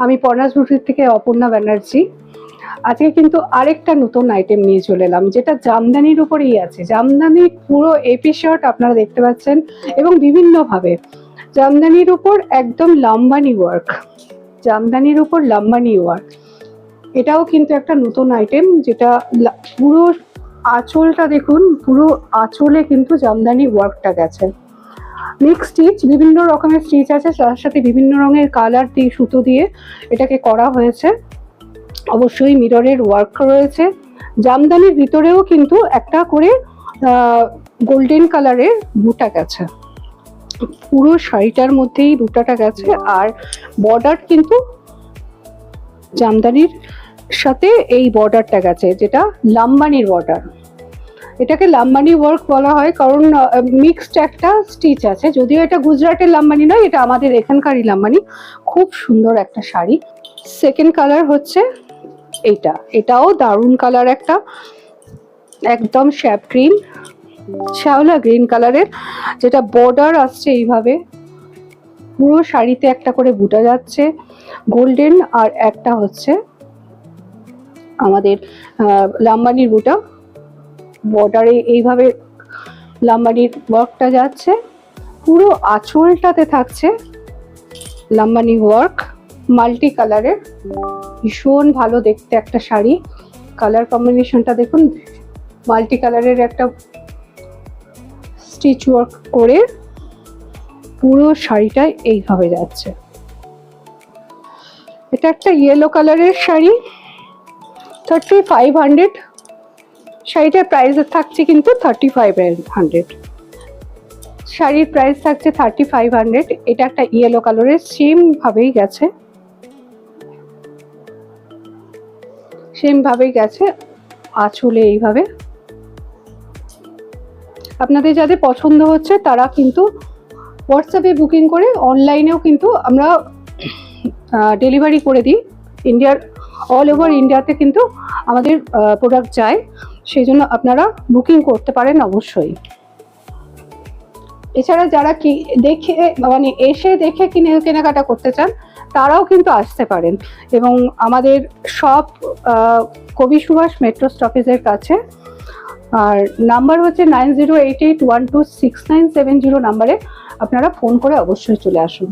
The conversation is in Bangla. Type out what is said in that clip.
আমি পর্ণাস বুটিক থেকে অপর্ণা ব্যানার্জি। আজকে কিন্তু আরেকটা নতুন আইটেম নিয়ে চলে এলাম, যেটা জামদানির উপরেই আছে। জামদানির পুরো এপিসোড আপনারা দেখতে পাচ্ছেন, এবং বিভিন্নভাবে জামদানির উপর একদম লাম্বানি ওয়ার্ক, জামদানির উপর লাম্বানি ওয়ার্ক। এটাও কিন্তু একটা নতুন আইটেম, যেটা পুরো আঁচলটা দেখুন, পুরো আঁচলে কিন্তু জামদানি ওয়ার্কটা গেছে। মিক্স স্টিচ, বিভিন্ন রকমের স্টিচ আছে, তার সাথে বিভিন্ন রঙের কালার দিয়ে সুতো দিয়ে এটাকে করা হয়েছে। অবশ্যই মিররের ওয়ার্ক রয়েছে। জামদানির ভিতরেও কিন্তু একটা করে গোল্ডেন কালারের বুটা গেছে, পুরো শাড়িটার মধ্যেই বুটাটা গেছে। আর বর্ডার কিন্তু জামদানির সাথে এই বর্ডারটা গেছে, যেটা লাম্বানির বর্ডার। এটাকে লাম্বানি ওয়ার্ক বলা হয় কারণ মিক্সড একটা স্টিচ আছে। যদিও এটা গুজরাটের লাম্বানি নয়, এটা আমাদের এখানকারই লাম্বানি। খুব সুন্দর একটা শাড়ি। সেকেন্ড কালার হচ্ছে এইটা, এটাও দারুণ কালার, একটা একদম শ্যাপ গ্রিন, শ্যাওলা গ্রিন কালারের, যেটা বর্ডার আসছে এইভাবে। পুরো শাড়িতে একটা করে বুটা যাচ্ছে গোল্ডেন, আর একটা হচ্ছে আমাদের লাম্বানির বুটা। বর্ডারে এইভাবে লাম্বানির ওয়ার্কটা যাচ্ছে, পুরো আঁচলটাতে থাকছে লাম্বানি ওয়ার্ক, মাল্টি কালারের। ভীষণ ভালো দেখতে একটা শাড়ি। কালার কম্বিনেশনটা দেখুন, মাল্টি কালারের একটা স্টিচ ওয়ার্ক করে পুরো শাড়িটা এইভাবে যাচ্ছে। এটা একটা ইয়েলো কালারের শাড়ি, 3500। শাড়িটার প্রাইস থাকছে কিন্তু 3500। শাড়ির প্রাইস থাকছে 3500। এটা একটা ইয়েলো কালারের, সেম ভাবেই গেছে, সেম ভাবেই গেছে আঁচলে এইভাবে। আপনাদের যাদের পছন্দ হচ্ছে তারা কিন্তু হোয়াটসঅ্যাপে বুকিং করে, অনলাইনেও কিন্তু আমরা ডেলিভারি করে দিই। ইন্ডিয়ার অল ওভার ইন্ডিয়াতে কিন্তু আমাদের প্রোডাক্ট যায়, সেই জন্য আপনারা বুকিং করতে পারেন অবশ্যই। এছাড়া যারা কি দেখে মানে এসে দেখে কেনাকাটা করতে চান, তারাও কিন্তু আসতে পারেন। এবং আমাদের শপ কবি সুভাষ মেট্রো স্টপেজের কাছে। আর নাম্বার হচ্ছে 9088126970 নাম্বারে আপনারা ফোন করে অবশ্যই চলে আসুন।